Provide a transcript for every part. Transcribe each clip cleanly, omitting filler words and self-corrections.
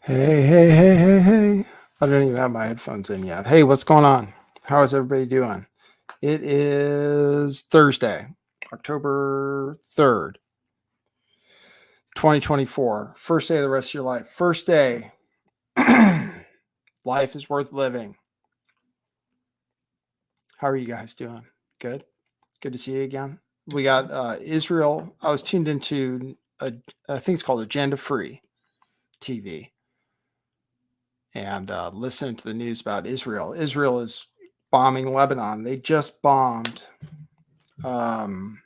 Hey, hey, hey, hey, hey. I don't even have my headphones in yet. Hey, what's going on? How is everybody doing? It is Thursday, October 3rd, 2024. First day of the rest of your life. First day. Life is worth living. How are you guys doing? Good? Good to see you again. We got Israel. I was tuned into, I think it's called Agenda Free TV. And listening to the news about Israel. Israel is bombing Lebanon. They just bombed the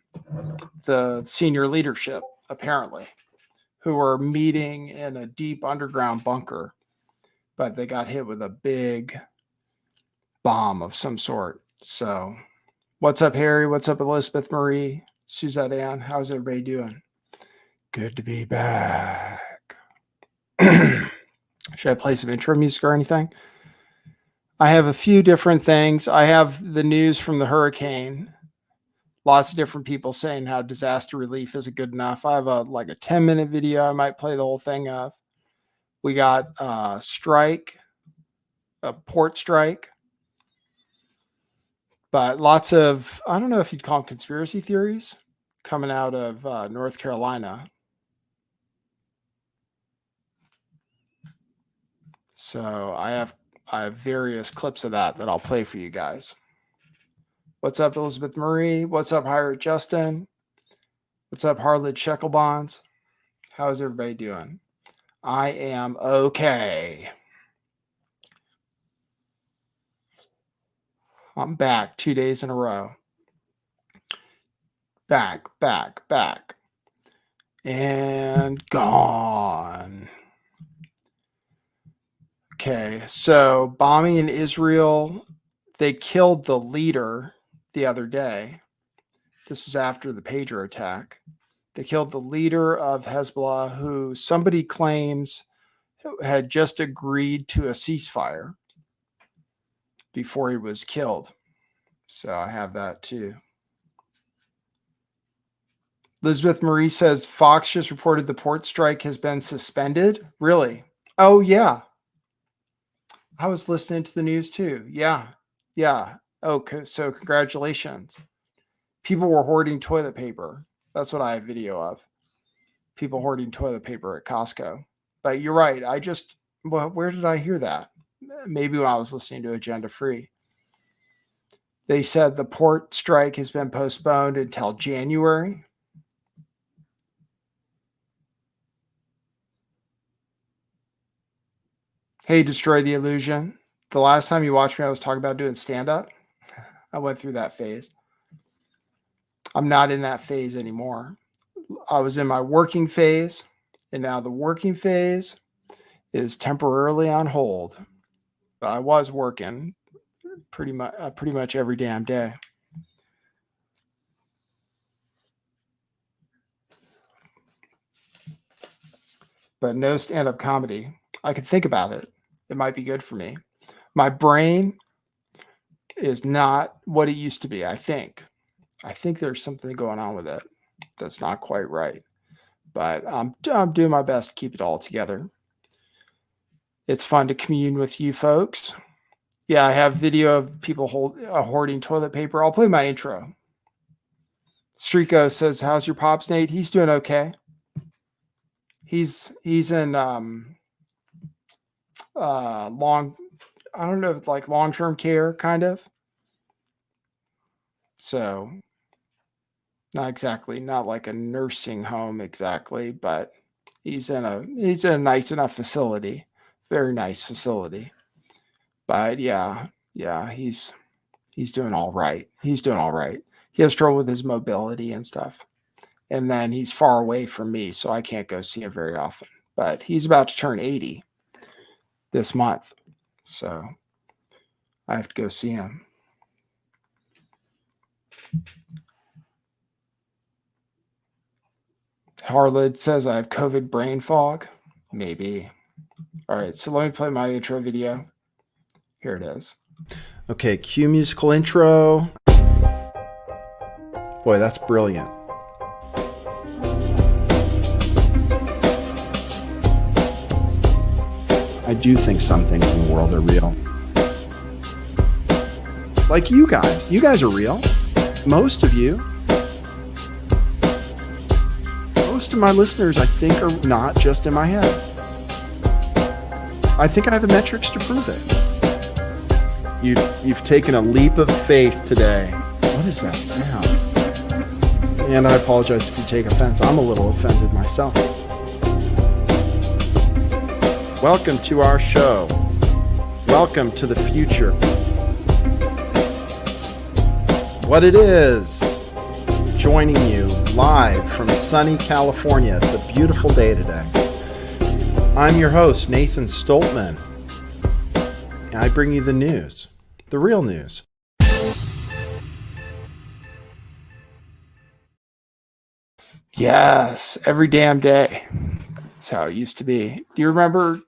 senior leadership, apparently, who were meeting in a deep underground bunker, but they got hit with a big bomb of some sort. So, what's up, Harry? What's up, Elizabeth Marie? Suzette Ann? How's everybody doing? Good to be back. Should I play some intro music or anything? I have a few different things. I have the news from the hurricane. Lots of different people saying how disaster relief isn't good enough. I have a 10-minute video. I might play the whole thing of. We got a strike, a port strike. But lots of, I don't know if you'd call them conspiracy theories coming out of North Carolina. So I have various clips of that I'll play for you guys. What's up, Elizabeth Marie? What's up, Hirat Justin? What's up, Harlot Shecklebonds? How's everybody doing? I am okay. I'm back 2 days in a row. Back. And gone. Okay, so bombing in Israel. They killed the leader the other day. This was after the pager attack. They killed the leader of Hezbollah, who somebody claims had just agreed to a ceasefire before he was killed. So I have that too. Elizabeth Marie says Fox just reported the port strike has been suspended. Really? Oh, yeah. I was listening to the news too. Yeah. Okay, so congratulations. People were hoarding toilet paper. That's what I have video of. People hoarding toilet paper at Costco. But you're right. Where did I hear that? Maybe when I was listening to Agenda Free. They said the port strike has been postponed until January. Hey, Destroy the Illusion. The last time you watched me, I was talking about doing stand-up. I went through that phase. I'm not in that phase anymore. I was in my working phase, and now the working phase is temporarily on hold. But I was working pretty much every damn day. But no stand-up comedy. I could think about it. It might be good for me. My brain is not what it used to be, I think. I think there's something going on with it that's not quite right. But I'm doing my best to keep it all together. It's fun to commune with you folks. Yeah, I have video of people hoarding toilet paper. I'll play my intro. Streako says, "How's your pops, Nate?" He's doing okay. He's in I don't know if it's like long-term care kind of. So not like a nursing home exactly, but he's in a nice enough facility. Very nice facility. But yeah, he's doing all right. He has trouble with his mobility and stuff. And then he's far away from me, so I can't go see him very often. But he's about to turn 80 this month. So I have to go see him. Harlid says I have COVID brain fog. Maybe. All right, so let me play my intro video. Here it is. Okay, cue musical intro. Boy, that's brilliant. I do think some things in the world are real. Like you guys. You guys are real. Most of you. Most of my listeners, I think, are not just in my head. I think I have the metrics to prove it. You've taken a leap of faith today. What is that sound? And I apologize if you take offense. I'm a little offended myself. Welcome to our show. Welcome to the future. What it is, joining you live from sunny California. It's a beautiful day today. I'm your host, Nathan Stoltman. And I bring you the news, the real news. Yes, every damn day. That's how it used to be. Do you remember?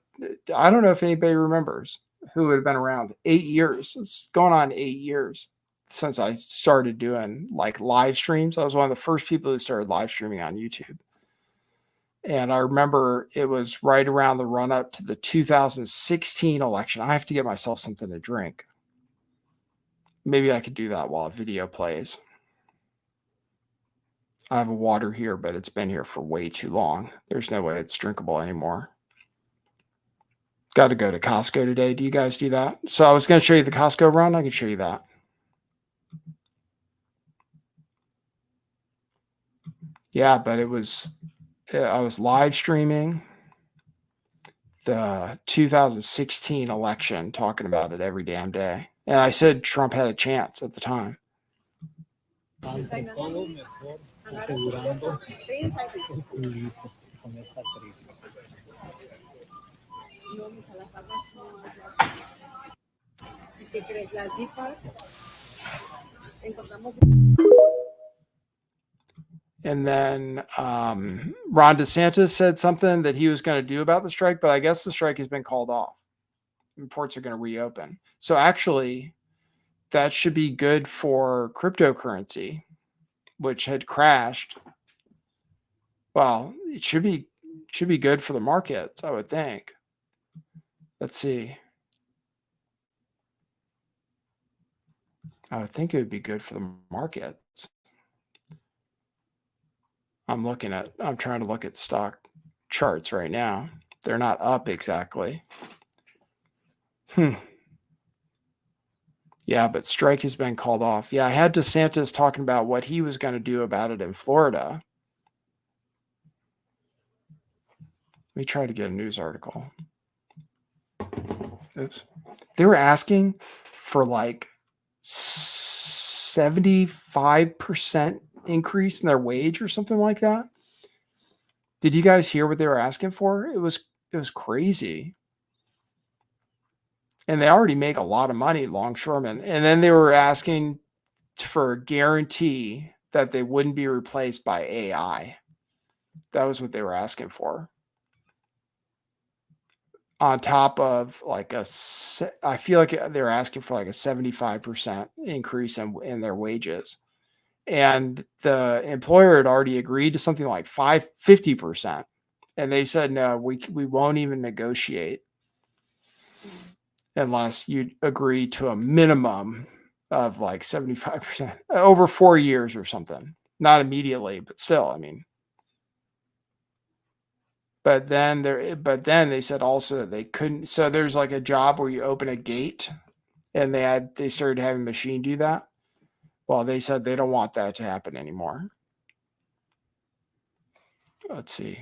I don't know if anybody remembers who would have been around. 8 years. It's going on 8 years since I started doing like live streams. I was one of the first people who started live streaming on YouTube. And I remember it was right around the run up to the 2016 election. I have to get myself something to drink. Maybe I could do that while a video plays. I have a water here, but it's been here for way too long. There's no way it's drinkable anymore. Got to go to Costco today. Do you guys do that? So I was going to show you the Costco run. I can show you that. Yeah, but I was live streaming the 2016 election, talking about it every damn day. And I said Trump had a chance at the time. And then Ron DeSantis said something that he was going to do about the strike, but I guess the strike has been called off. And ports are going to reopen. So actually, that should be good for cryptocurrency, which had crashed. Well, it should be good for the markets, I would think. Let's see. I would think it would be good for the markets. I'm trying to look at stock charts right now. They're not up exactly. Yeah, but strike has been called off. Yeah, I had DeSantis talking about what he was going to do about it in Florida. Let me try to get a news article. Oops. They were asking for like 75% increase in their wage or something like that. Did you guys hear what they were asking for? It was crazy. And they already make a lot of money, longshoremen. And then they were asking for a guarantee that they wouldn't be replaced by AI. That was what they were asking for. On top of like I feel like they're asking for like a 75% increase in their wages. And the employer had already agreed to something like 50%. And they said, no, we won't even negotiate unless you agree to a minimum of like 75% over 4 years or something. Not immediately, but still, I mean. But then they said also that they couldn't. So there's like a job where you open a gate, and they started having a machine do that. Well, they said they don't want that to happen anymore. Let's see.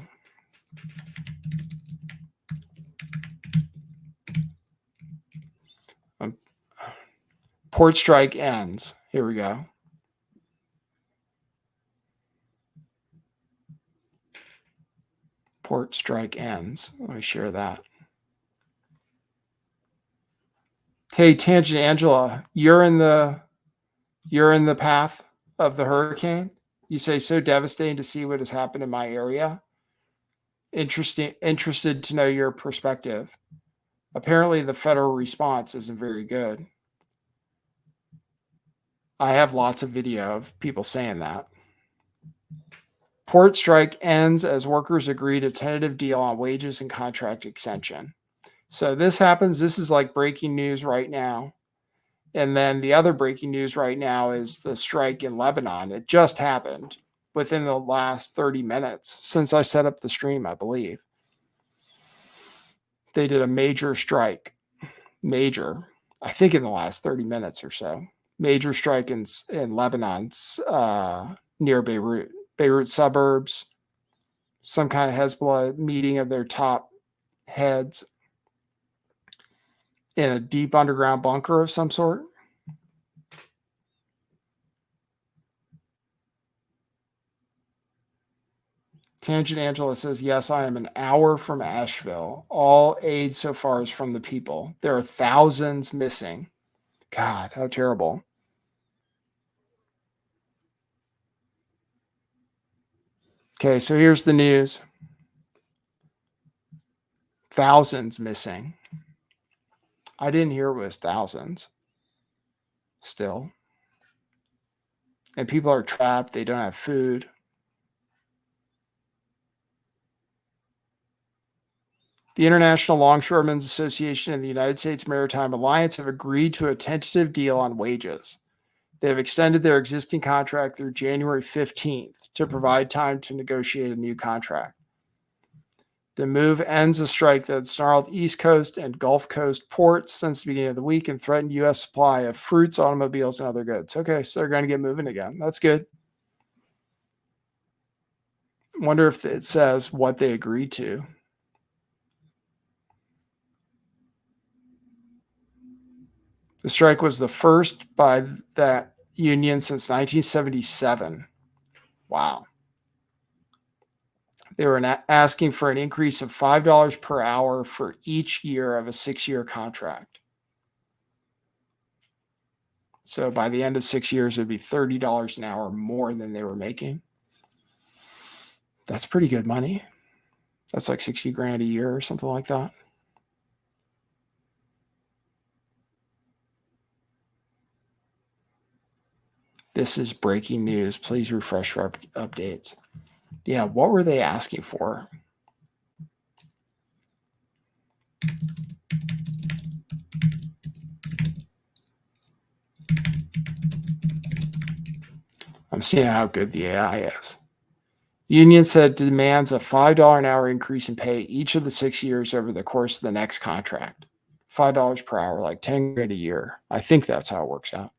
Port strike ends. Here we go. Port strike ends. Let me share that. Hey, Tangent Angela, you're in the path of the hurricane. You say so devastating to see what has happened in my area. Interested to know your perspective. Apparently the federal response isn't very good. I have lots of video of people saying that. Port strike ends as workers agree to tentative deal on wages and contract extension. So this happens. This is like breaking news right now. And then the other breaking news right now is the strike in Lebanon. It just happened within the last 30 minutes since I set up the stream, I believe. They did a major strike. Major. I think in the last 30 minutes or so. Major strike in Lebanon, near Beirut suburbs. Some kind of Hezbollah meeting of their top heads in a deep underground bunker of some sort. Tangent Angela says, yes, I am an hour from Asheville. All aid so far is from the people. There are thousands missing. God, how terrible. Okay, so here's the news. Thousands missing. I didn't hear it was thousands. Still. And people are trapped. They don't have food. The International Longshoremen's Association and the United States Maritime Alliance have agreed to a tentative deal on wages. They have extended their existing contract through January 15th to provide time to negotiate a new contract. The move ends a strike that snarled East Coast and Gulf Coast ports since the beginning of the week and threatened U.S. supply of fruits, automobiles, and other goods. Okay, so they're going to get moving again. That's good. Wonder if it says what they agreed to. The strike was the first by that union since 1977. Wow. They were asking for an increase of $5 per hour for each year of a 6-year contract. So by the end of 6 years, it'd be $30 an hour more than they were making. That's pretty good money. That's like 60 grand a year or something like that. This is breaking news. Please refresh for updates. Yeah, what were they asking for? I'm seeing how good the AI is. Union said demands a $5 an hour increase in pay each of the 6 years over the course of the next contract. $5 per hour, like 10 grand a year. I think that's how it works out.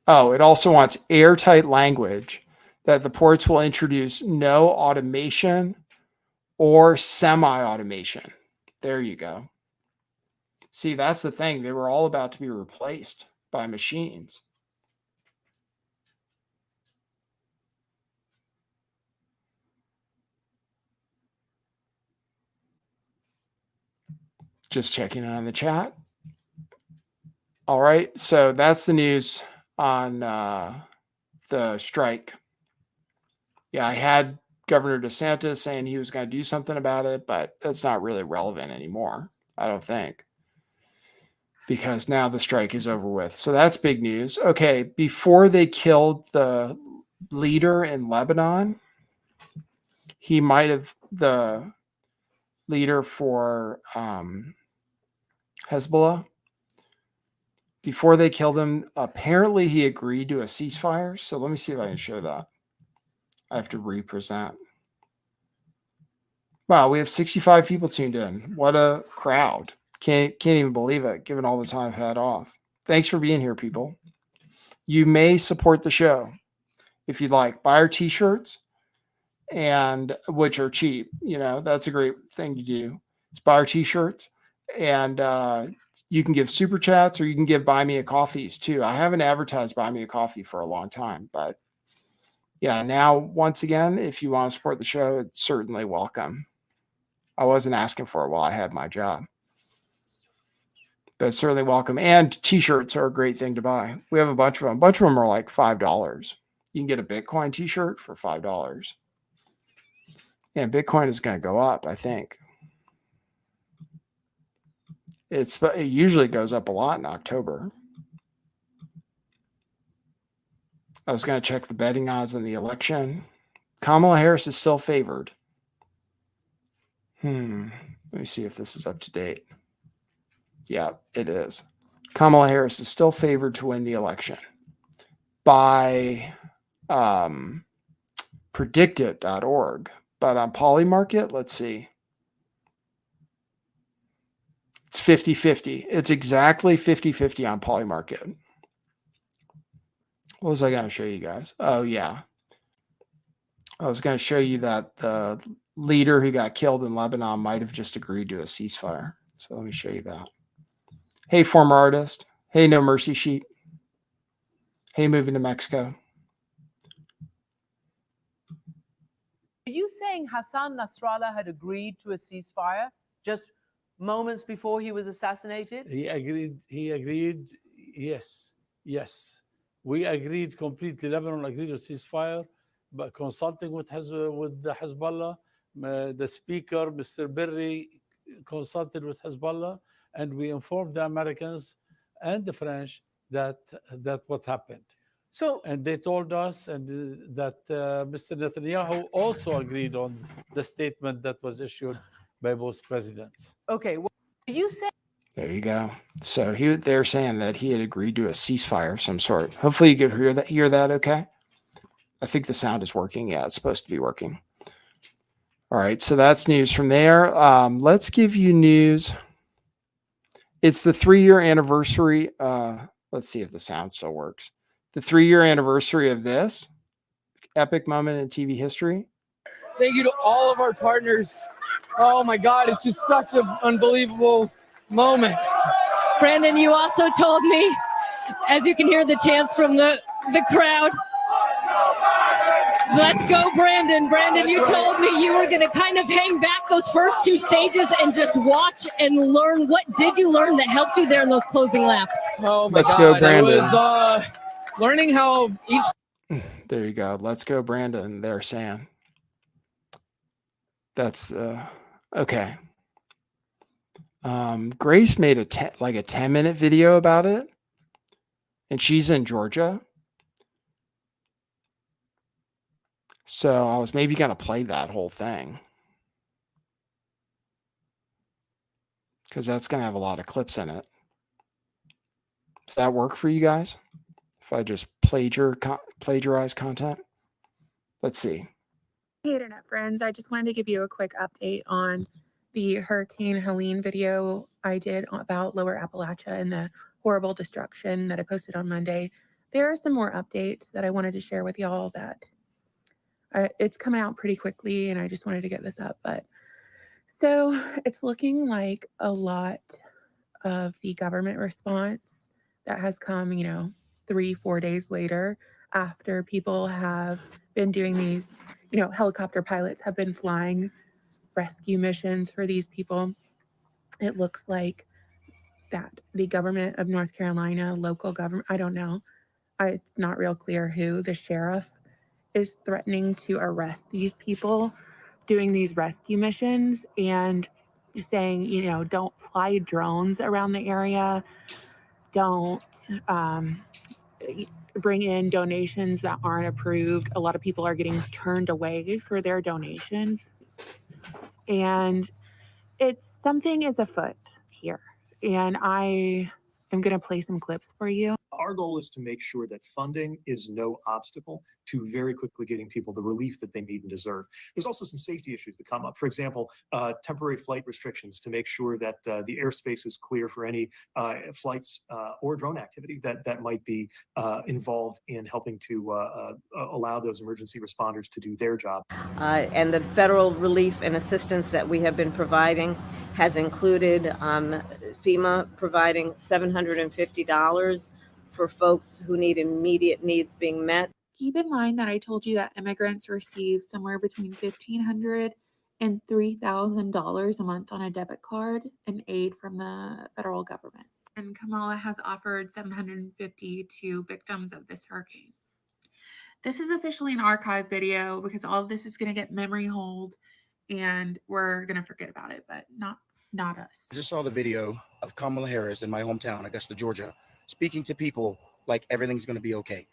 Oh, it also wants airtight language that the ports will introduce no automation or semi-automation. There you go. See, that's the thing. They were all about to be replaced by machines. Just checking on the chat. All right, so that's the news on the strike. Yeah, I had Governor DeSantis saying he was going to do something about it, but that's not really relevant anymore, I don't think, because now the strike is over with. So that's big news. Okay, before they killed the leader in Lebanon, he might have, the leader for Hezbollah, before they killed him, apparently he agreed to a ceasefire. So let me see if I can show that. I have to represent. Wow, we have 65 people tuned in. What a crowd. Can't even believe it, given all the time I've had off. Thanks for being here, people. You may support the show if you'd like. Buy our t-shirts, and which are cheap. You know, that's a great thing to do. Just buy our t-shirts, and you can give super chats, or you can give buy me a coffees too. I haven't advertised buy me a coffee for a long time, but yeah, now once again, if you want to support the show, it's certainly welcome. I wasn't asking for it while I had my job, but it's certainly welcome. And t-shirts are a great thing to buy. We have a bunch of them. A bunch of them are like $5. You can get a Bitcoin t-shirt for $5. Yeah, Bitcoin is going to go up, I think. It usually goes up a lot in October. I was going to check the betting odds in the election. Kamala Harris is still favored. Let me see if this is up to date. Yeah, it is. Kamala Harris is still favored to win the election by predictit.org. But on Polymarket, let's see. It's 50-50. It's exactly 50-50 on Polymarket. What was I going to show you guys? Oh, yeah. I was going to show you that the leader who got killed in Lebanon might have just agreed to a ceasefire. So let me show you that. Hey, former artist. Hey, No Mercy Sheet. Hey, moving to Mexico. Are you saying Hassan Nasrallah had agreed to a ceasefire just moments before he was assassinated? He agreed. Yes. We agreed completely. Lebanon agreed to ceasefire, but consulting with the Hezbollah, the speaker, Mr. Berry, consulted with Hezbollah, and we informed the Americans and the French that what happened. So, and they told us and that Mr. Netanyahu also agreed on the statement that was issued by both presidents. Okay, well, you said. There you go. So they're saying that he had agreed to a ceasefire of some sort. Hopefully you could hear that okay. I think the sound is working. Yeah, it's supposed to be working. All right, so that's news from there. Let's give you news. It's the 3-year anniversary. Let's see if the sound still works. The 3-year anniversary of this epic moment in TV history. Thank you to all of our partners. Oh my God, it's just such an unbelievable moment. Brandon, you also told me, as you can hear the chants from the crowd, let's go, Brandon. Brandon, you told me you were going to kind of hang back those first 2 stages and just watch and learn. What did you learn that helped you there in those closing laps? Oh my Let's God. go, Brandon. It was learning how each. There you go. Let's go, Brandon. They're saying. That's okay. Grace made a 10-minute video about it, and she's in Georgia. So I was maybe going to play that whole thing because that's going to have a lot of clips in it. Does that work for you guys? If I just plagiarize content? Let's see. Hey, Internet friends. I just wanted to give you a quick update on the Hurricane Helene video I did about Lower Appalachia and the horrible destruction that I posted on Monday. There are some more updates that I wanted to share with y'all that it's coming out pretty quickly, and I just wanted to get this up. But so it's looking like a lot of the government response that has come, 3-4 days later after people have been doing these, helicopter pilots have been flying rescue missions for these people. It looks like that the government of North Carolina, local government, I don't know, it's not real clear who, the sheriff is threatening to arrest these people doing these rescue missions and saying, don't fly drones around the area, don't bring in donations that aren't approved. A lot of people are getting turned away for their donations. And something is afoot here. And I am going to play some clips for you. Our goal is to make sure that funding is no obstacle to very quickly getting people the relief that they need and deserve. There's also some safety issues that come up. For example, temporary flight restrictions to make sure that the airspace is clear for any flights or drone activity that might be involved in helping to allow those emergency responders to do their job. And the federal relief and assistance that we have been providing has included FEMA providing $750 for folks who need immediate needs being met. Keep in mind that I told you that immigrants receive somewhere between $1,500 and $3,000 a month on a debit card in aid from the federal government. And Kamala has offered $750 to victims of this hurricane. This is officially an archive video because all of this is going to get memory hold and we're going to forget about it, but not us. I just saw the video of Kamala Harris in my hometown, Augusta, Georgia, speaking to people like everything's going to be okay.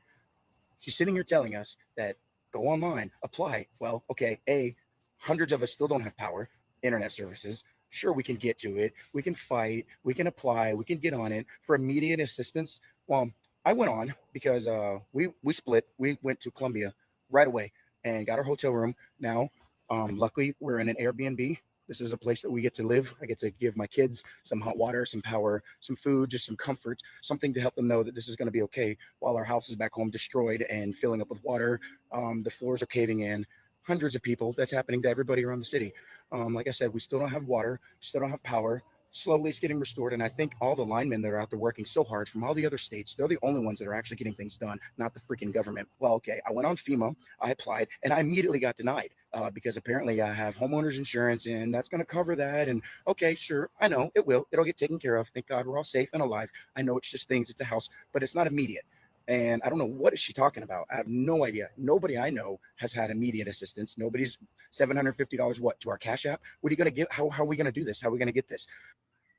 She's sitting here telling us that go online, apply. Well, okay, A, hundreds of us still don't have power. internet services. Sure, we can get to it. We can fight. We can apply. We can get on it for immediate assistance. Well, I went on because we split. We went to Columbia right away and got our hotel room. Now, luckily, we're in an Airbnb. This is a place that we get to live. I get to give my kids some hot water, some power, some food, just some comfort, something to help them know that this is going to be okay while our house is back home destroyed and filling up with water. The floors are caving in. Hundreds of people. That's happening to everybody around the city. Like I said, we still don't have water, still don't have power. Slowly it's getting restored. And I think all the linemen that are out there working so hard from all the other states, they're the only ones that are actually getting things done, not the freaking government. Well, okay, I went on FEMA, I applied, and I immediately got denied because apparently I have homeowners insurance and that's going to cover that. And okay, sure, I know it will. It'll get taken care of. Thank God we're all safe and alive. I know it's just things, it's a house, but it's not immediate. And I don't know, what is she talking about? I have no idea. Nobody I know has had immediate assistance. Nobody's $750, what, to our Cash App? What are you going to get? How are we going to do this? How are we going to get this?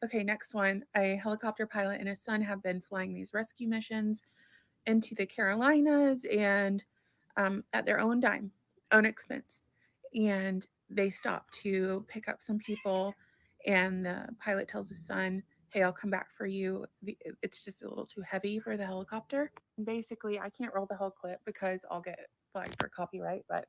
Okay, next one. A helicopter pilot and his son have been flying these rescue missions into the Carolinas and at their own dime, own expense. And they stop to pick up some people, and the pilot tells his son, hey, I'll come back for you. It's just a little too heavy for the helicopter. Basically, I can't roll the whole clip because I'll get flagged for copyright, but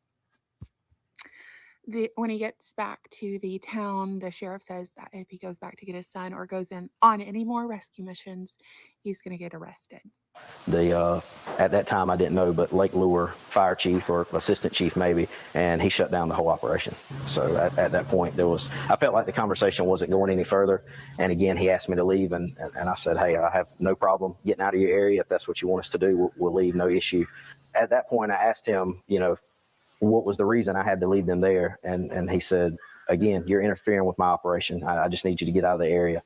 when he gets back to the town, the sheriff says that if he goes back to get his son or goes in on any more rescue missions, he's going to get arrested. At that time, I didn't know, but Lake Lure fire chief or assistant chief maybe, and he shut down the whole operation. So at that point, I felt like the conversation wasn't going any further. And again, he asked me to leave, and I said, hey, I have no problem getting out of your area. If that's what you want us to do, we'll leave, no issue. At that point, I asked him, what was the reason I had to leave them there? And he said, again, you're interfering with my operation. I just need you to get out of the area.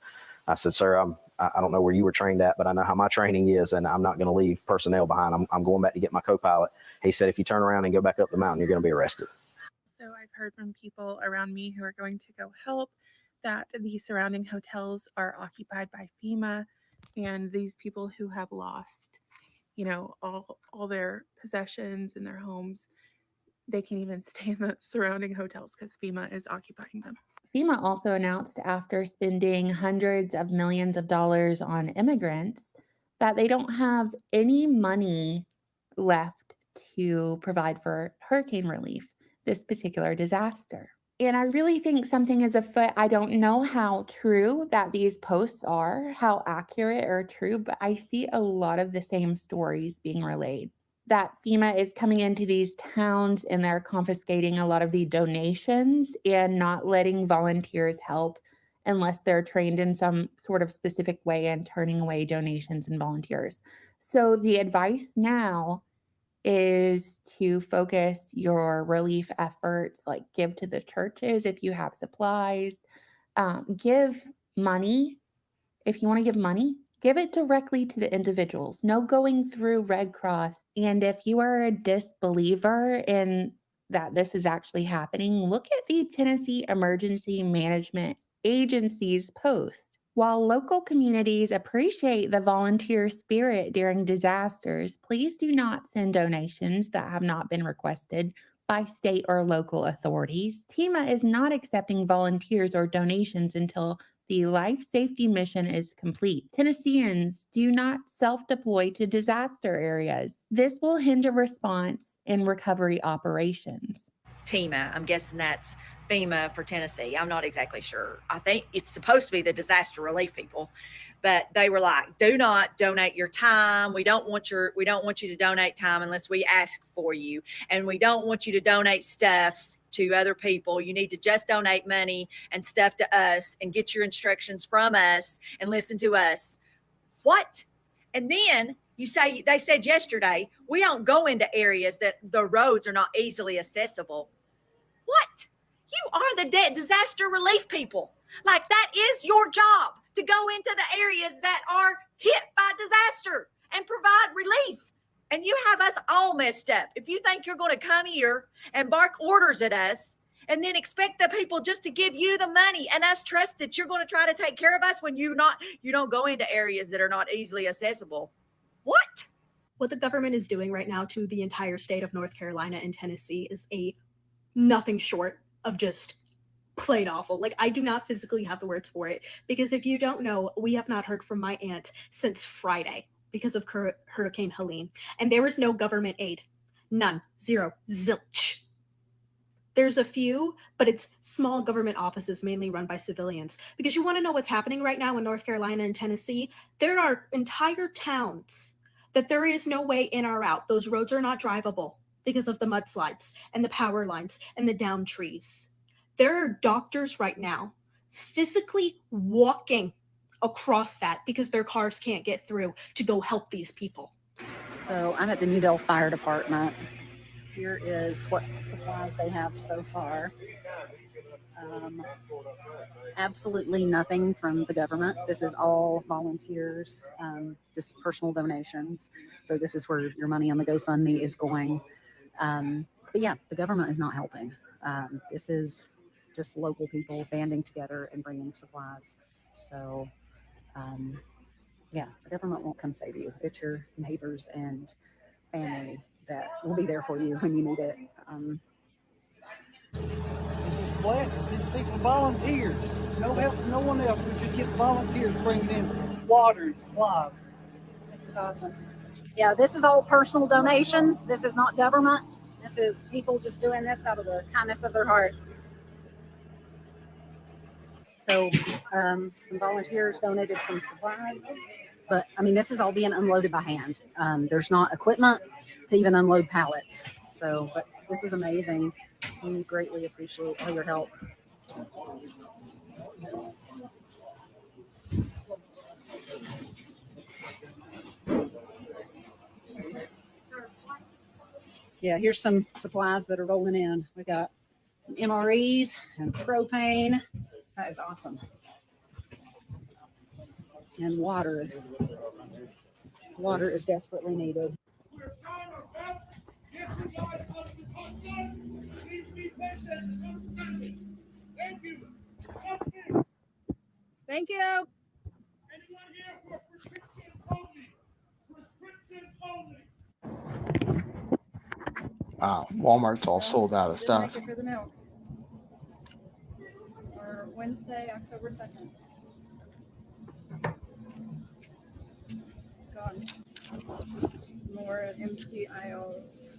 I said, sir, I don't know where you were trained at, but I know how my training is, and I'm not going to leave personnel behind. I'm going back to get my co-pilot. He said, if you turn around and go back up the mountain, you're going to be arrested. So I've heard from people around me who are going to go help that the surrounding hotels are occupied by FEMA, and these people who have lost, all their possessions and their homes, they can even stay in the surrounding hotels because FEMA is occupying them. FEMA also announced, after spending hundreds of millions of dollars on immigrants, that they don't have any money left to provide for hurricane relief, this particular disaster. And I really think something is afoot. I don't know how true that these posts are, how accurate or true, but I see a lot of the same stories being relayed. That FEMA is coming into these towns and they're confiscating a lot of the donations and not letting volunteers help unless they're trained in some sort of specific way and turning away donations and volunteers. So the advice now is to focus your relief efforts, like give to the churches if you have supplies, give money. If you want to give money, give it directly to the individuals. No going through Red Cross. And if you are a disbeliever in that this is actually happening, look at the Tennessee Emergency Management Agency's post. While local communities appreciate the volunteer spirit during disasters, please do not send donations that have not been requested by state or local authorities. FEMA is not accepting volunteers or donations until the life safety mission is complete. Tennesseans do not self-deploy to disaster areas. This will hinder response and recovery operations. TEMA, I'm guessing that's FEMA for Tennessee. I'm not exactly sure. I think it's supposed to be the disaster relief people, but they were like, do not donate your time. We don't want you to donate time unless we ask for you. And we don't want you to donate stuff to other people. You need to just donate money and stuff to us and get your instructions from us and listen to us. What? And then they said yesterday, we don't go into areas that the roads are not easily accessible. What? You are the disaster relief people. Like, that is your job, to go into the areas that are hit by disaster and provide relief. And you have us all messed up. If you think you're going to come here and bark orders at us and then expect the people just to give you the money and us trust that you're going to try to take care of us when you don't go into areas that are not easily accessible. What? What the government is doing right now to the entire state of North Carolina and Tennessee is nothing short of just plain awful. Like, I do not physically have the words for it, because if you don't know, we have not heard from my aunt since Friday because of Hurricane Helene, and there was no government aid. None. Zero. Zilch. There's a few, but it's small government offices mainly run by civilians. Because you want to know what's happening right now in North Carolina and Tennessee? There are entire towns that there is no way in or out. Those roads are not drivable because of the mudslides and the power lines and the downed trees. There are doctors right now physically walking across that because their cars can't get through to go help these people. So I'm at the New Dell Fire Department. Here is what supplies they have so far. Absolutely nothing from the government. This is all volunteers, just personal donations. So this is where your money on the GoFundMe is going. But yeah, the government is not helping. This is just local people banding together and bringing supplies. So yeah, the government won't come save you. It's your neighbors and family that will be there for you when you need it. Just blessed. These people, volunteers. No help from no one else. We just get volunteers bringing in water and supplies. This is awesome. Yeah, this is all personal donations. This is not government. This is people just doing this out of the kindness of their heart. So some volunteers donated some supplies, but I mean, this is all being unloaded by hand. There's not equipment to even unload pallets. So, but this is amazing. We greatly appreciate all your help. Yeah, here's some supplies that are rolling in. We got some MREs and propane. That is awesome. And water. Water is desperately needed. Thank you. Wow, Walmart's all sold out of stuff. For the milk. Or Wednesday, October 2nd. Gone. More empty aisles.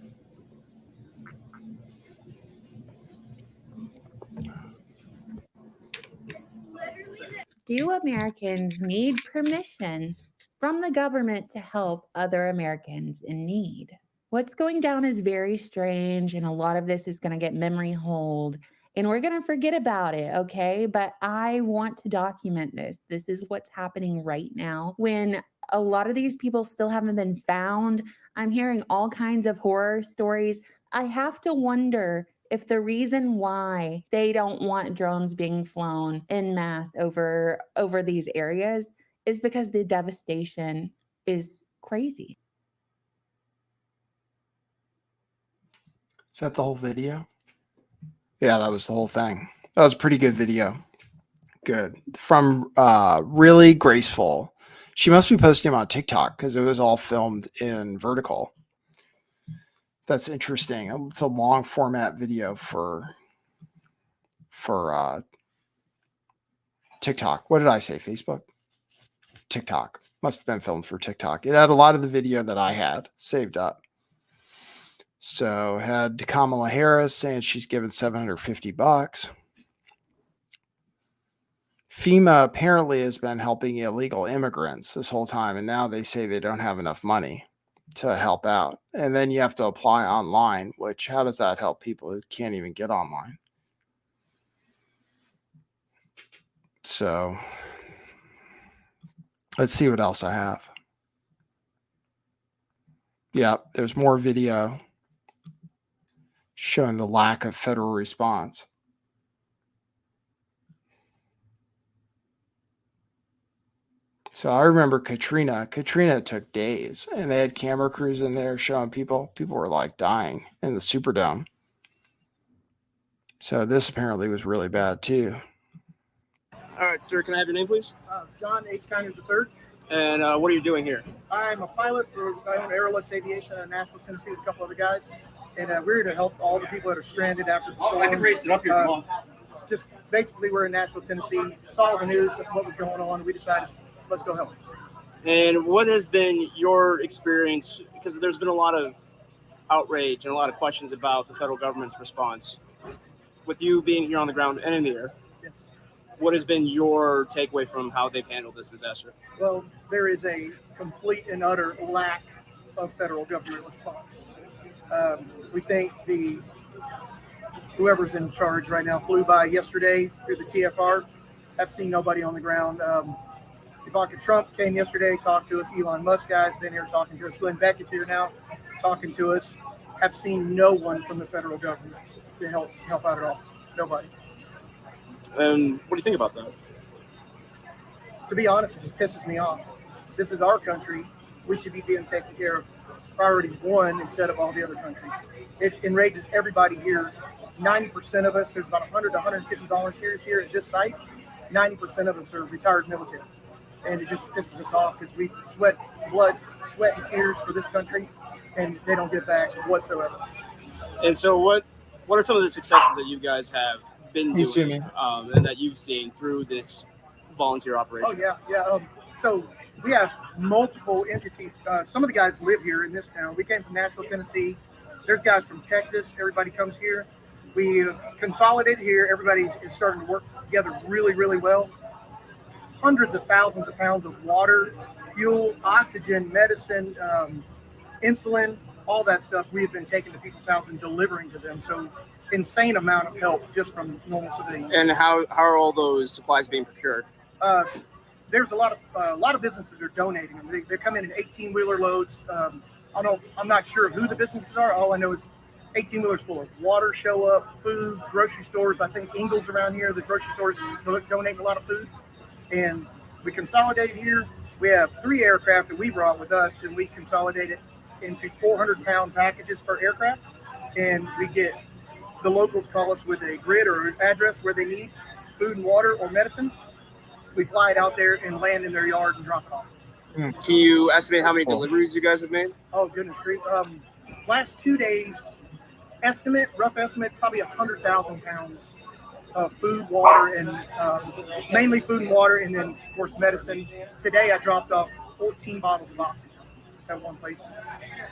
Do Americans need permission from the government to help other Americans in need? What's going down is very strange, and a lot of this is going to get memory hold, and we're going to forget about it, okay? But I want to document this. This is what's happening right now. When a lot of these people still haven't been found, I'm hearing all kinds of horror stories. I have to wonder if the reason why they don't want drones being flown en masse over these areas is because the devastation is crazy. Is that the whole video? Yeah, that was the whole thing. That was a pretty good video. Good. From Really Graceful. She must be posting them on TikTok because it was all filmed in vertical. That's interesting. It's a long format video for TikTok. What did I say? Facebook? TikTok. Must have been filmed for TikTok. It had a lot of the video that I had saved up. So had Kamala Harris saying she's given $750. FEMA apparently has been helping illegal immigrants this whole time, and now they say they don't have enough money to help out. And then you have to apply online, which how does that help people who can't even get online? So let's see what else I have. Yeah, there's more video showing the lack of federal response. So I remember Katrina. Katrina took days, and they had camera crews in there showing people. People were like dying in the Superdome. So this apparently was really bad too. All right, sir, can I have your name, please? John H. Kiner III. And what are you doing here? I'm a pilot for my own Aerolux Aviation in Nashville, Tennessee with a couple other guys. And we're here to help all the people that are stranded after the storm. I can raise it up here, come on. just basically we're in Nashville, Tennessee, saw the news of what was going on. We decided, let's go help. And what has been your experience? Because there's been a lot of outrage and a lot of questions about the federal government's response. With you being here on the ground and in the air, Yes. what has been your takeaway from how they've handled this disaster? Well, there is a complete and utter lack of federal government response. We think whoever's in charge right now flew by yesterday through the TFR. I've seen nobody on the ground. Ivanka Trump came yesterday, talked to us. Elon Musk guy's been here talking to us. Glenn Beck is here now talking to us. Have seen no one from the federal government to help out at all. Nobody. What do you think about that? To be honest, it just pisses me off. This is our country. We should be being taken care of priority one instead of all the other countries. It enrages everybody here. 90% of us, there's about 100 to 150 volunteers here at this site. 90% of us are retired military. And it just pisses us off because we sweat blood, sweat and tears for this country, and they don't give back whatsoever. And so what are some of the successes that you guys have been doing and that you've seen through this volunteer operation? Oh, yeah. So we have multiple entities. Some of the guys live here in this town. We came from Nashville, Tennessee. There's guys from Texas. Everybody comes here. We've consolidated here. Everybody is starting to work together really, really well. Hundreds of thousands of pounds of water, fuel, oxygen, medicine, insulin, all that stuff we have been taking to people's house and delivering to them. So insane amount of help just from normal civilians. And how are all those supplies being procured? There's a lot of businesses are donating them. They come in 18-wheeler loads. I'm not sure who the businesses are. All I know is 18-wheelers full of water show up, food, grocery stores. I think Ingles around here, the grocery stores donate a lot of food. And we consolidated here. We have 3 aircraft that we brought with us, and we consolidated into 400-pound packages per aircraft. And we get the locals call us with a grid or an address where they need food and water or medicine. We fly it out there and land in their yard and drop it off. Can you estimate how many deliveries you guys have made? Oh, goodness grief. Last 2 days, rough estimate, probably 100,000 pounds of food, water, and mainly food and water, and then, of course, medicine. Today, I dropped off 14 bottles of oxygen at one place.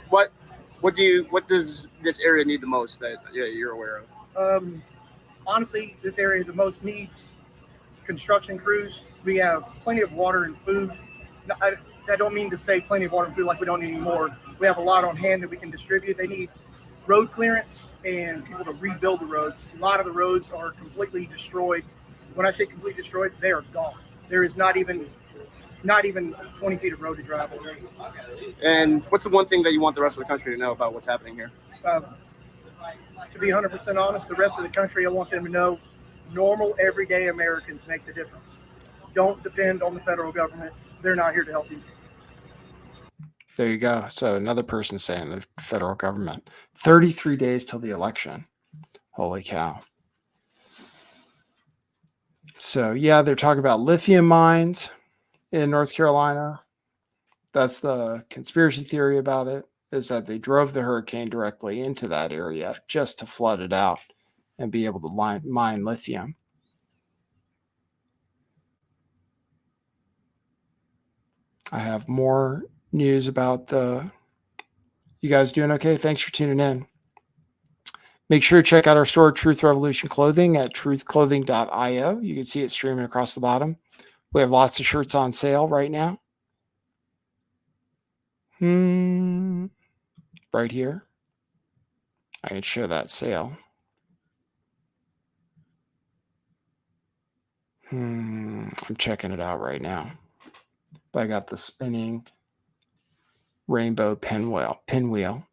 What does this area need the most that you're aware of? Honestly, this area the most needs construction crews. We have plenty of water and food. I don't mean to say plenty of water and food like we don't need any more. We have a lot on hand that we can distribute. They need road clearance and people to rebuild the roads. A lot of the roads are completely destroyed. When I say completely destroyed, they are gone. There is not even 20 feet of road to drive over. And what's the one thing that you want the rest of the country to know about what's happening here? To be 100% honest, the rest of the country, I want them to know normal, everyday Americans make the difference. Don't depend on the federal government. They're not here to help you. There you go. So another person saying the federal government. 33 days till the election. Holy cow. So yeah, they're talking about lithium mines in North Carolina. That's the conspiracy theory about it, is that they drove the hurricane directly into that area just to flood it out and be able to mine lithium. I have more news about you guys doing okay? Thanks for tuning in. Make sure to check out our store, Truth Revolution Clothing, at truthclothing.io. You can see it streaming across the bottom. We have lots of shirts on sale right now. Right here. I can show that sale. I'm checking it out right now. But I got the spinning rainbow pinwheel,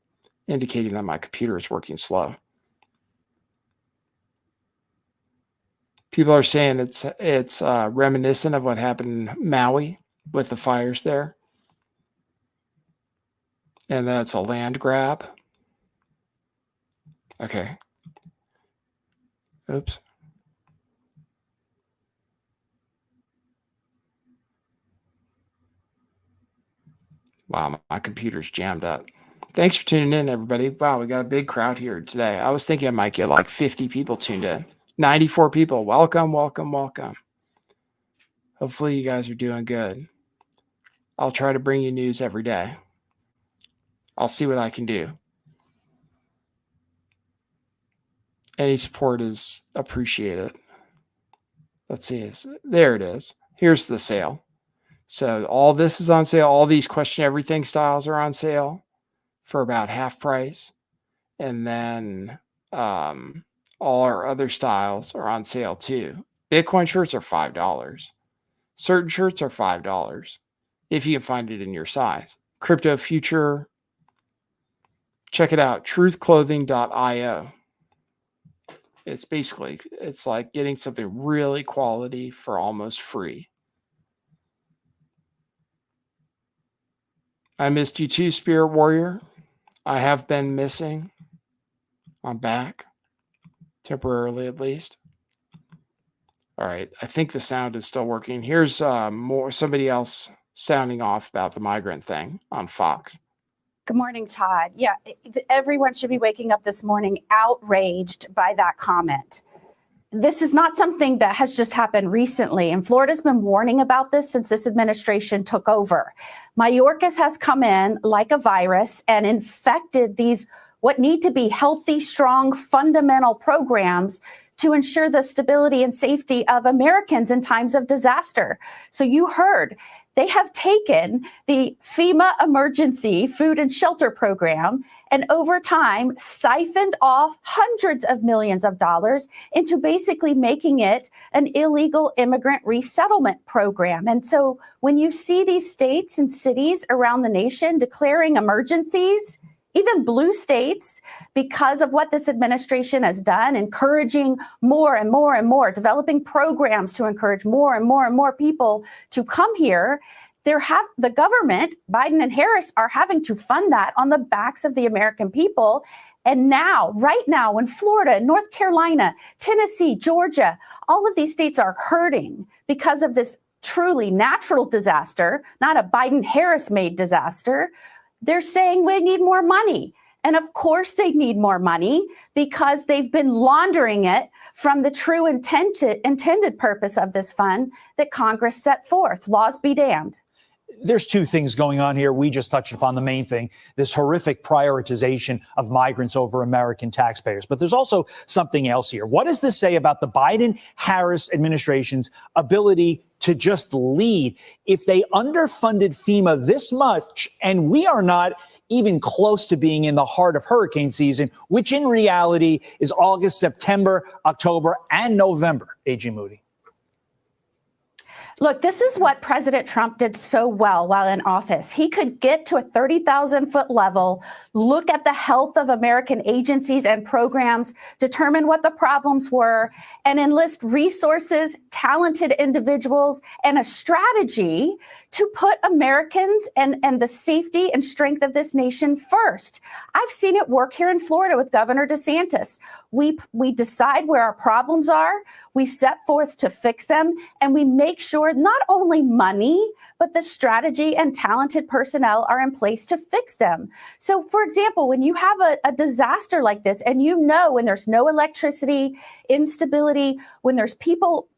indicating that my computer is working slow. People are saying it's reminiscent of what happened in Maui with the fires there. And that's a land grab. Okay. Oops. Wow, my computer's jammed up. Thanks for tuning in, everybody. Wow, we got a big crowd here today. I was thinking I might get like 50 people tuned in. 94 people. Welcome, welcome, welcome. Hopefully you guys are doing good. I'll try to bring you news every day. I'll see what I can do. Any support is appreciated. Let's see. There it is. Here's the sale. So all this is on sale. All these question everything styles are on sale for about half price. And then all our other styles are on sale too. Bitcoin shirts are $5. Certain shirts are $5 if you can find it in your size. Crypto future. Check it out. truthclothing.io. It's like getting something really quality for almost free. I missed you too, Spirit Warrior. I have been missing. I'm back. Temporarily, at least. All right. I think the sound is still working. Here's somebody else sounding off about the migrant thing on Fox. Good morning, Todd. Yeah, everyone should be waking up this morning outraged by that comment. This is not something that has just happened recently, and Florida's been warning about this since this administration took over. Mayorkas has come in like a virus and infected these what need to be healthy, strong, fundamental programs to ensure the stability and safety of Americans in times of disaster. So you heard, they have taken the FEMA Emergency Food and Shelter Program and over time siphoned off hundreds of millions of dollars into basically making it an illegal immigrant resettlement program. And so when you see these states and cities around the nation declaring emergencies, even blue states, because of what this administration has done, encouraging more and more and more, developing programs to encourage more and more and more people to come here, the government, Biden and Harris, are having to fund that on the backs of the American people. And now, right now, when Florida, North Carolina, Tennessee, Georgia, all of these states are hurting because of this truly natural disaster, not a Biden-Harris made disaster, they're saying we need more money. And of course they need more money because they've been laundering it from the true intended purpose of this fund that Congress set forth. Laws be damned. There's two things going on here. We just touched upon the main thing, this horrific prioritization of migrants over American taxpayers. But there's also something else here. What does this say about the Biden-Harris administration's ability to just lead? If they underfunded FEMA this much, and we are not even close to being in the heart of hurricane season, which in reality is August, September, October, and November, A.G. Moody. Look, this is what President Trump did so well while in office. He could get to a 30,000 foot level, look at the health of American agencies and programs, determine what the problems were, and enlist resources, talented individuals, and a strategy to put Americans and the safety and strength of this nation first. I've seen it work here in Florida with Governor DeSantis. We decide where our problems are, we set forth to fix them, and we make sure not only money, but the strategy and talented personnel are in place to fix them. So, for example, when you have a disaster like this, and you know when there's no electricity, instability, when there's people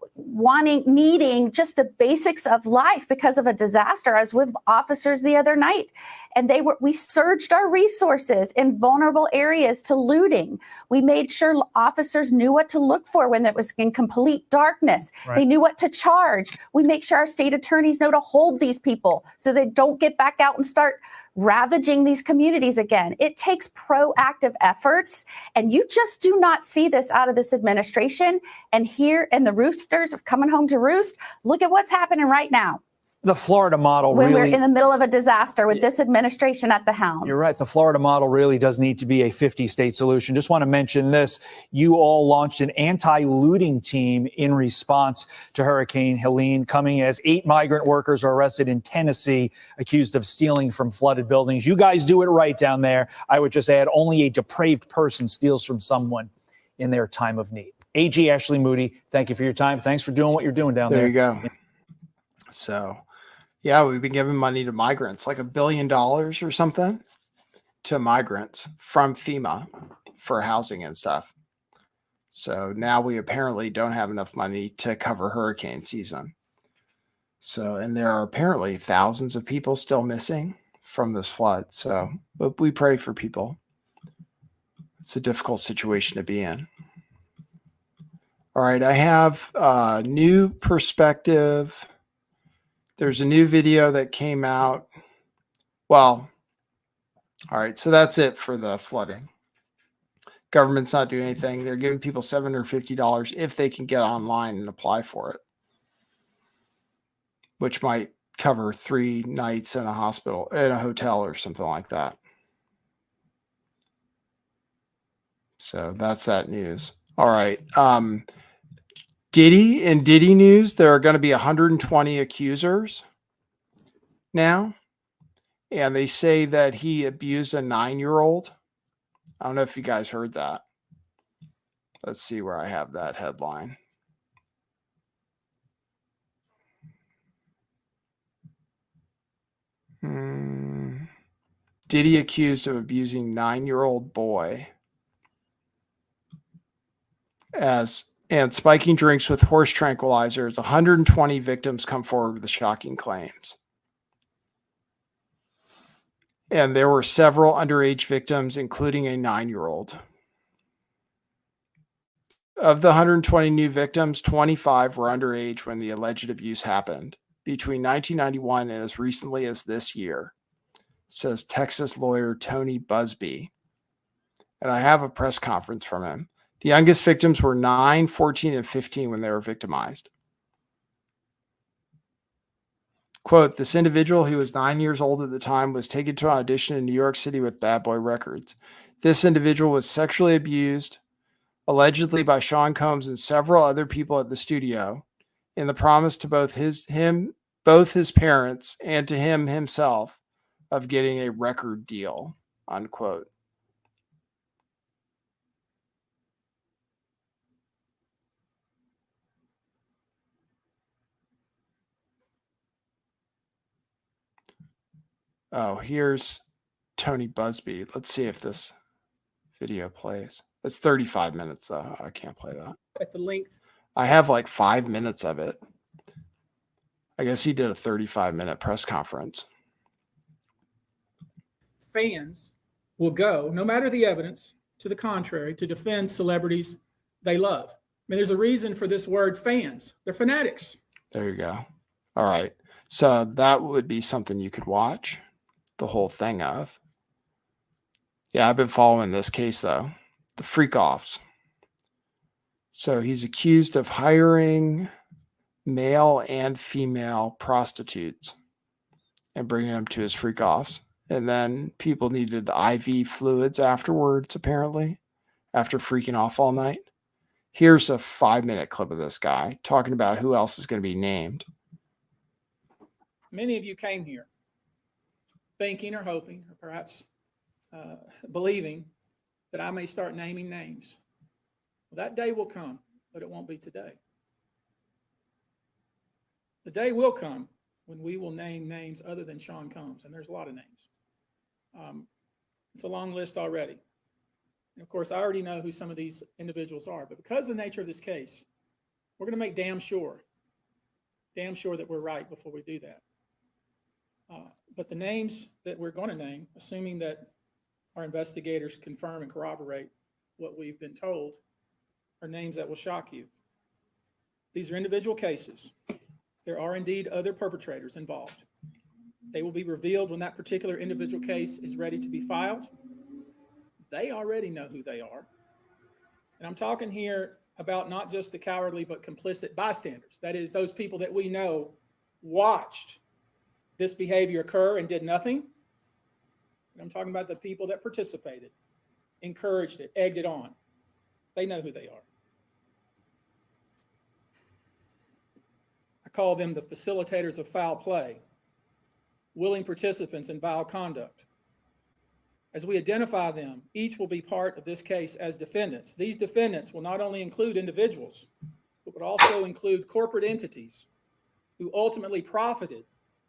needing just the basics of life because of a disaster. I was with officers the other night, and we surged our resources in vulnerable areas to looting. We made sure officers knew what to look for when it was in complete darkness. Right. They knew what to charge. We make sure our state attorneys know to hold these people so they don't get back out and start ravaging these communities again. It takes proactive efforts, and you just do not see this out of this administration. And here in the roosters of coming home to roost, look at what's happening right now. The Florida model When really, we're in the middle of a disaster with this administration at the helm. You're right. The Florida model really does need to be a 50-state solution. Just want to mention this. You all launched an anti-looting team in response to Hurricane Helene, coming as 8 migrant workers are arrested in Tennessee, accused of stealing from flooded buildings. You guys do it right down there. I would just add, only a depraved person steals from someone in their time of need. A.G. Ashley Moody, thank you for your time. Thanks for doing what you're doing down there. There you go. So, yeah, we've been giving money to migrants, like $1 billion or something to migrants from FEMA for housing and stuff. So now we apparently don't have enough money to cover hurricane season. So, and there are apparently thousands of people still missing from this flood. So, but we pray for people. It's a difficult situation to be in. All right, I have a new perspective. There's a new video that came out. Well, all right, so that's it for the flooding. Government's not doing anything. They're giving people $750 if they can get online and apply for it, which might cover 3 nights in a hospital, in a hotel or something like that. So that's that news. All right. Diddy, in Diddy news, there are going to be 120 accusers now. And they say that he abused a 9-year-old. I don't know if you guys heard that. Let's see where I have that headline. Diddy accused of abusing 9-year-old boy and spiking drinks with horse tranquilizers. 120 victims come forward with the shocking claims. And there were several underage victims, including a 9-year-old. Of the 120 new victims, 25 were underage when the alleged abuse happened between 1991 and as recently as this year, says Texas lawyer Tony Busby. And I have a press conference from him. The youngest victims were 9, 14, and 15 when they were victimized. Quote, this individual, who was 9 years old at the time, was taken to an audition in New York City with Bad Boy Records. This individual was sexually abused, allegedly by Sean Combs and several other people at the studio, in the promise to both his parents and to him himself of getting a record deal, unquote. Oh, here's Tony Busby. Let's see if this video plays. It's 35 minutes, though. I can't play that. At the length. I have like 5 minutes of it. I guess he did a 35-minute press conference. Fans will go, no matter the evidence, to the contrary, to defend celebrities they love. I mean, there's a reason for this word fans. They're fanatics. There you go. All right. So that would be something you could watch the whole thing of. Yeah, I've been following this case, though. The freak offs. So he's accused of hiring male and female prostitutes and bringing them to his freak offs. And then people needed IV fluids afterwards, apparently, after freaking off all night. Here's a 5-minute clip of this guy talking about who else is going to be named. Many of you came here thinking or hoping or perhaps believing that I may start naming names. Well, that day will come, but it won't be today. The day will come when we will name names other than Sean Combs, and there's a lot of names. It's a long list already. And of course, I already know who some of these individuals are, but because of the nature of this case, we're going to make damn sure that we're right before we do that. But the names that we're going to name, assuming that our investigators confirm and corroborate what we've been told, are names that will shock you. These are individual cases. There are indeed other perpetrators involved. They will be revealed when that particular individual case is ready to be filed. They already know who they are. And I'm talking here about not just the cowardly but complicit bystanders. That is, those people that we know watched this behavior occur and did nothing. And I'm talking about the people that participated, encouraged it, egged it on. They know who they are. I call them the facilitators of foul play, willing participants in vile conduct. As we identify them, each will be part of this case as defendants. These defendants will not only include individuals, but would also include corporate entities who ultimately profited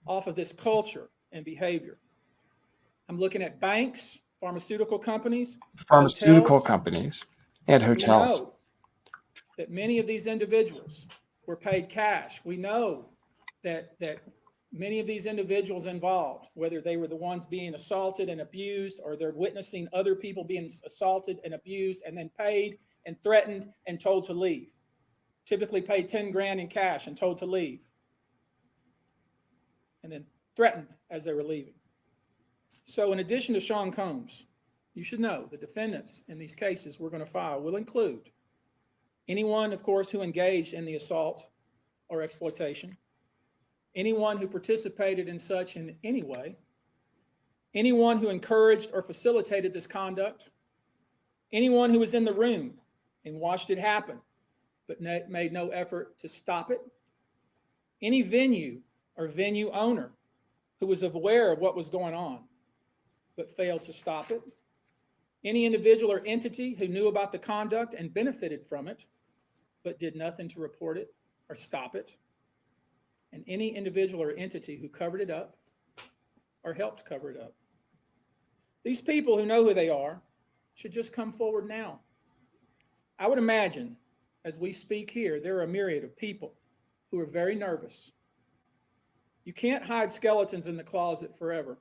off of this culture and behavior. I'm looking at banks, pharmaceutical companies, Pharmaceutical hotels. companies and hotels. that many of these individuals were paid cash. We know that many of these individuals involved, whether they were the ones being assaulted and abused, or they're witnessing other people being assaulted and abused and then paid and threatened and told to leave. Typically paid 10 grand in cash and told to leave. And then threatened as they were leaving. So in addition to Sean Combs, you should know the defendants in these cases we're going to file will include anyone, of course, who engaged in the assault or exploitation, anyone who participated in such in any way, anyone who encouraged or facilitated this conduct, anyone who was in the room and watched it happen but made no effort to stop it, any venue or venue owner who was aware of what was going on but failed to stop it, any individual or entity who knew about the conduct and benefited from it but did nothing to report it or stop it, and any individual or entity who covered it up or helped cover it up. These people who know who they are should just come forward now. I would imagine, as we speak here, there are a myriad of people who are very nervous. You can't hide skeletons in the closet forever.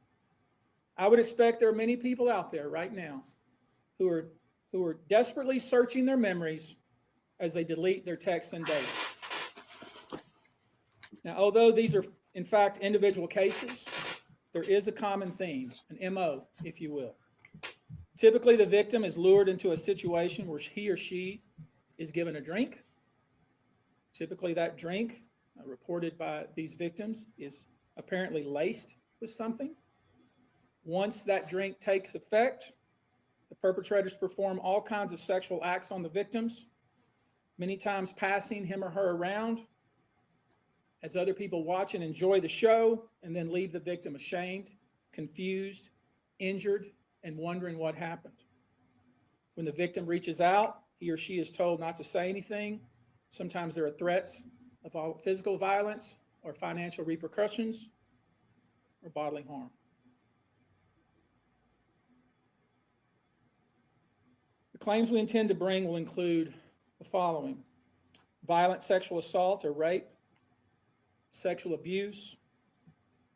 I would expect there are many people out there right now who are desperately searching their memories as they delete their texts and data. Now, although these are, in fact, individual cases, there is a common theme, an MO, if you will. Typically, the victim is lured into a situation where he or she is given a drink. Typically, that drink, reported by these victims, is apparently laced with something. Once that drink takes effect, the perpetrators perform all kinds of sexual acts on the victims, many times passing him or her around as other people watch and enjoy the show, and then leave the victim ashamed, confused, injured, and wondering what happened. When the victim reaches out, he or she is told not to say anything. Sometimes there are threats of physical violence or financial repercussions or bodily harm. The claims we intend to bring will include the following: violent sexual assault or rape, sexual abuse,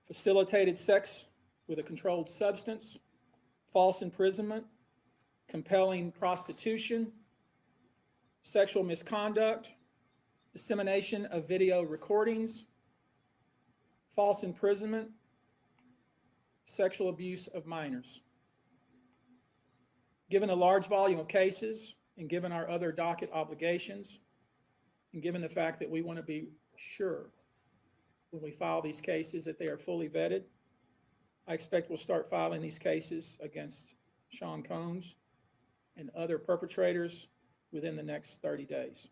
facilitated sex with a controlled substance, false imprisonment, compelling prostitution, sexual misconduct, dissemination of video recordings, false imprisonment, sexual abuse of minors. Given the large volume of cases, and given our other docket obligations, and given the fact that we want to be sure when we file these cases that they are fully vetted, I expect we'll start filing these cases against Sean Combs and other perpetrators within the next 30 days.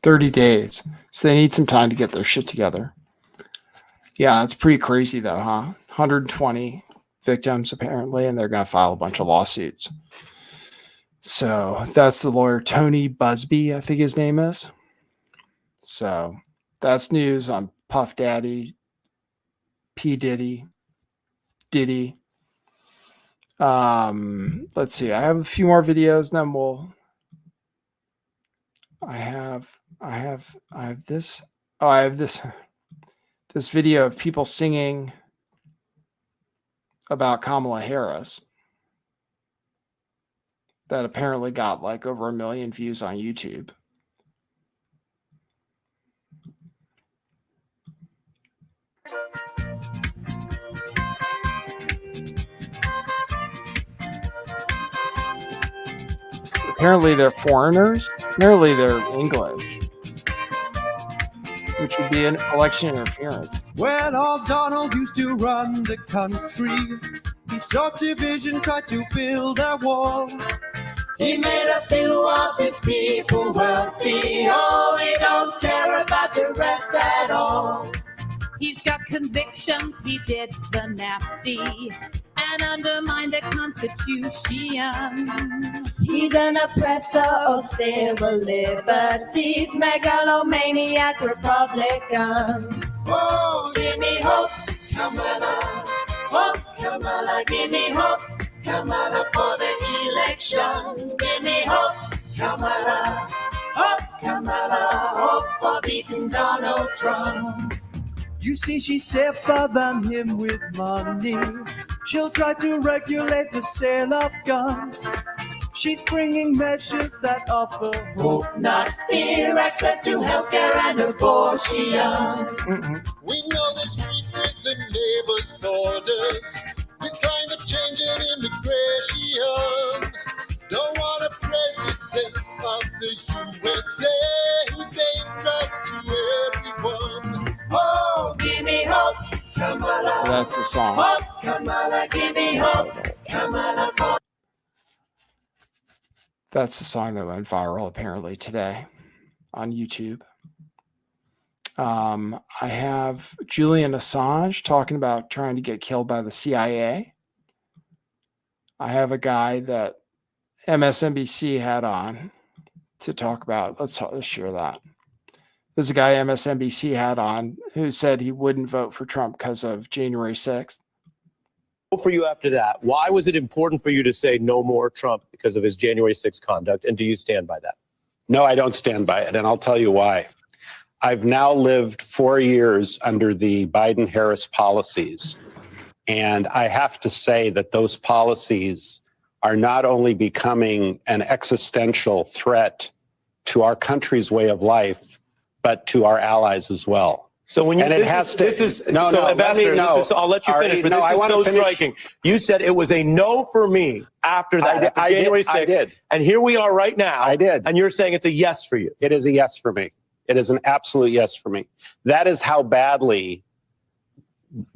30 days. So they need some time to get their shit together. Yeah, it's pretty crazy though, huh? 120 victims apparently, and they're going to file a bunch of lawsuits. So that's the lawyer Tony Busby, I think his name is. So that's news on Puff Daddy, P. Diddy. Let's see. I have a few more videos, and then I have this. Oh, I have this video of people singing about Kamala Harris that apparently got like over 1 million views on YouTube. Apparently they're foreigners. Apparently they're English, which would be an election interference. When old Donald used to run the country, he sought division, tried to build a wall. He made a few of his people wealthy. Oh, he don't care about the rest at all. He's got convictions, he did the nasty and undermined the Constitution. He's an oppressor of civil liberties, megalomaniac Republican. Oh, give me hope, Kamala. Hope, Kamala, give me hope, Kamala, for the election. election. Give me hope, Kamala. Hope, Kamala. Hope for beating Donald Trump. You see, she's safer than him with money. She'll try to regulate the sale of guns. She's bringing measures that offer hope, not fear, access to healthcare and abortion. We know there's grief with the neighbors' borders, with climate change and immigration. Don't want a president of the USA who's dangerous to everyone. Oh, give me hope, Kamala. That's the song. Hope, Kamala, give me hope, Kamala. That's the song that went viral apparently today on YouTube. I have Julian Assange talking about trying to get killed by the CIA. I have a guy that MSNBC had on to talk about. Let's share that. There's a guy MSNBC had on who said he wouldn't vote for Trump because of January 6th. For you after that, why was it important for you to say no more Trump because of his January 6th conduct? And do you stand by that? No, I don't stand by it. And I'll tell you why. I've now lived 4 years under the Biden-Harris policies. And I have to say that those policies are not only becoming an existential threat to our country's way of life, but to our allies as well. So when you I'll let you finish, but this is so striking. You said it was a no for me after that, after January 6th. I did. And here we are right now. I did. And you're saying it's a yes for you. It is a yes for me. It is an absolute yes for me. That is how badly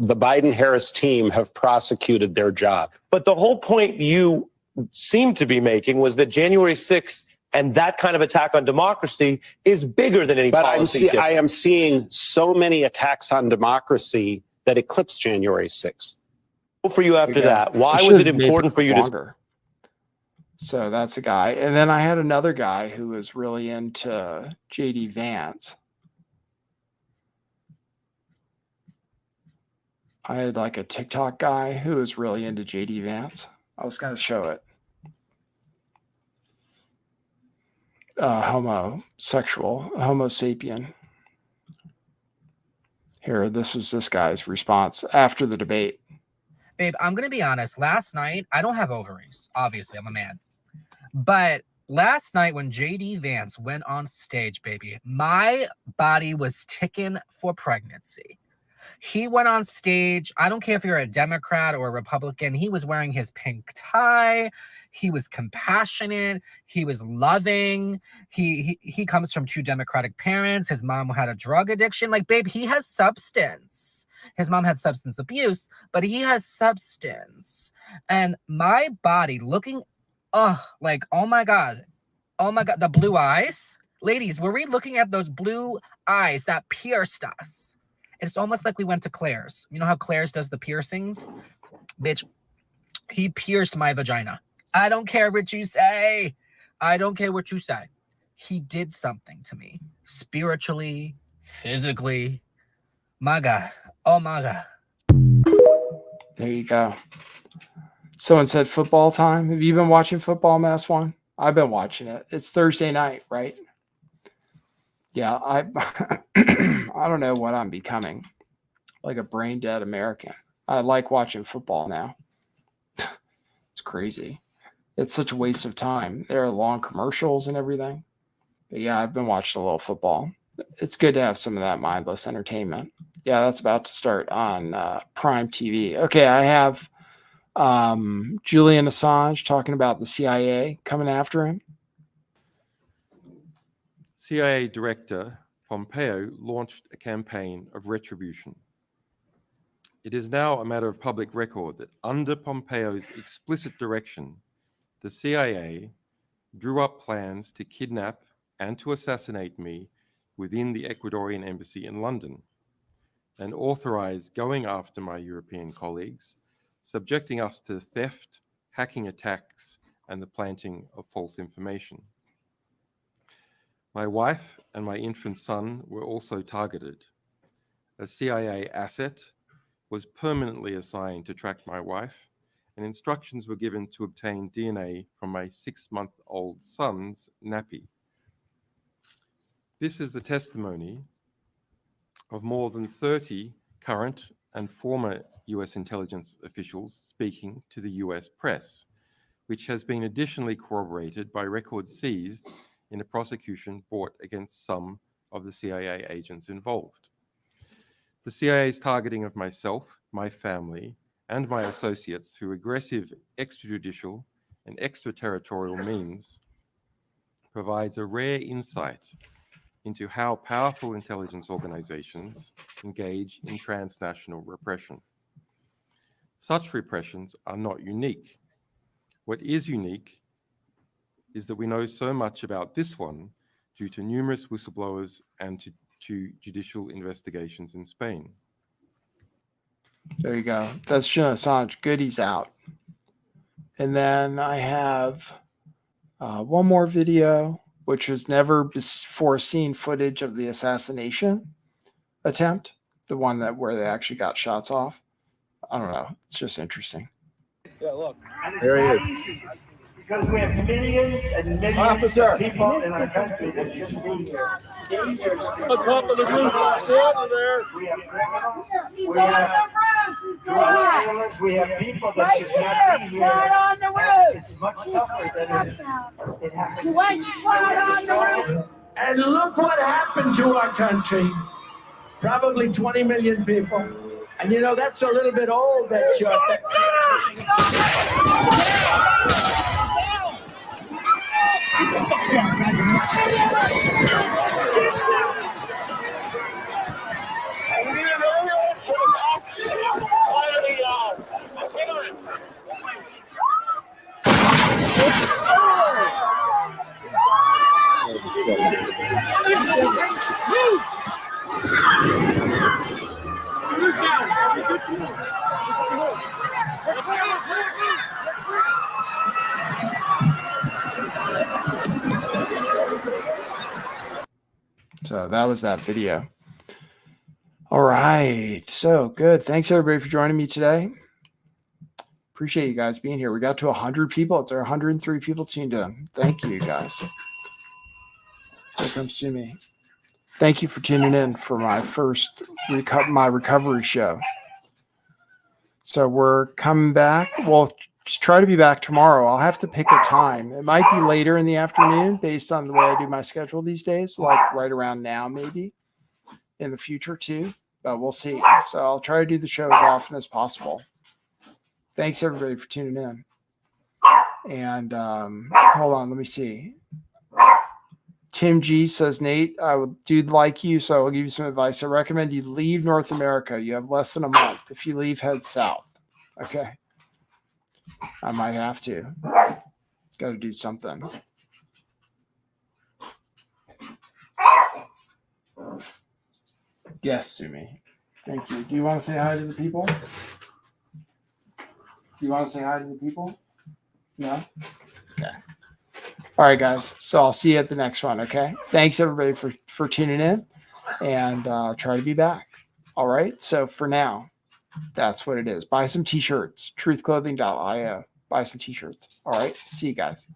the Biden-Harris team have prosecuted their job. But the whole point you seem to be making was that January 6th and that kind of attack on democracy is bigger than any policy. But I am seeing so many attacks on democracy that eclipse January 6th. For you after that, why was it important for you to? So that's a guy. And then I had another guy who was really into JD Vance. I had like a TikTok guy who was really into JD Vance. I was going to show it. Homo sapien. Here, this was this guy's response after the debate. Babe, I'm going to be honest. Last night, I don't have ovaries. Obviously, I'm a man. But last night when JD Vance went on stage, baby, my body was ticking for pregnancy. He went on stage. I don't care if you're a Democrat or a Republican. He was wearing his pink tie. He was compassionate. He was loving. He comes from 2 Democratic parents. His mom had a drug addiction. Like, babe, he has substance. His mom had substance abuse, but he has substance. And my body looking, like, oh my God, the blue eyes. Ladies, were we looking at those blue eyes that pierced us? It's almost like we went to Claire's. You know how Claire's does the piercings? Bitch, he pierced my vagina. I don't care what you say. I don't care what you say. He did something to me. Spiritually, physically. My God. Oh, my God. There you go. Someone said football time. Have you been watching football, Mass One? I've been watching it. It's Thursday night, right? Yeah, I don't know what I'm becoming. Like a brain dead American. I like watching football now. It's crazy. It's such a waste of time. There are long commercials and everything. But yeah, I've been watching a little football. It's good to have some of that mindless entertainment. Yeah, that's about to start on Prime TV. Okay, I have Julian Assange talking about the CIA coming after him. CIA Director Pompeo launched a campaign of retribution. It is now a matter of public record that under Pompeo's explicit direction, the CIA drew up plans to kidnap and to assassinate me within the Ecuadorian embassy in London, and authorized going after my European colleagues, subjecting us to theft, hacking attacks, and the planting of false information. My wife and my infant son were also targeted. A CIA asset was permanently assigned to track my wife, and instructions were given to obtain DNA from my 6-month-old son's nappy. This is the testimony of more than 30 current and former US intelligence officials speaking to the US press, which has been additionally corroborated by records seized in a prosecution brought against some of the CIA agents involved. The CIA's targeting of myself, my family, and my associates through aggressive extrajudicial and extraterritorial means provides a rare insight into how powerful intelligence organizations engage in transnational repression. Such repressions are not unique. What is unique is that we know so much about this one due to numerous whistleblowers and to judicial investigations in Spain. There you go. That's Julian Assange. Good, he's out. And then I have one more video, which was never before seen footage of the assassination attempt, the one that where they actually got shots off. I don't know. It's just interesting. Yeah, look. There he is. Because we have millions and millions of people in our country that shouldn't be here. Dangerous people. On top of the roof, water there. We have criminals. We have drug dealers. We have people that should not be here. Right on the roof. It's much tougher than it happens. You went right on the roof. And look what happened to our country. Probably 20 million people. And you know, that's a little bit old, that shot. So that was that video. All right. So good. Thanks everybody for joining me today. Appreciate you guys being here. We got to 100 people. It's our 103 people tuned in. Thank you guys. Here comes Sumi. Thank you for tuning in for my first my recovery show. So we're coming back. We'll try to be back tomorrow. I'll have to pick a time. It might be later in the afternoon based on the way I do my schedule these days, like right around now, maybe in the future too, but we'll see. So I'll try to do the show as often as possible. Thanks everybody for tuning in. And hold on, let me see. Tim G says, Nate, I would dude like you, so I'll give you some advice. I recommend you leave North America. You have less than a month. If you leave, head south. Okay. I might have to. Got to do something. Yes, Sumi. Thank you. Do you want to say hi to the people? Do you want to say hi to the people? No? Okay. All right, guys. So I'll see you at the next one, okay? Thanks, everybody, for tuning in, and try to be back. All right? So for now, that's what it is. Buy some T-shirts, truthclothing.io. Buy some T-shirts. All right? See you guys.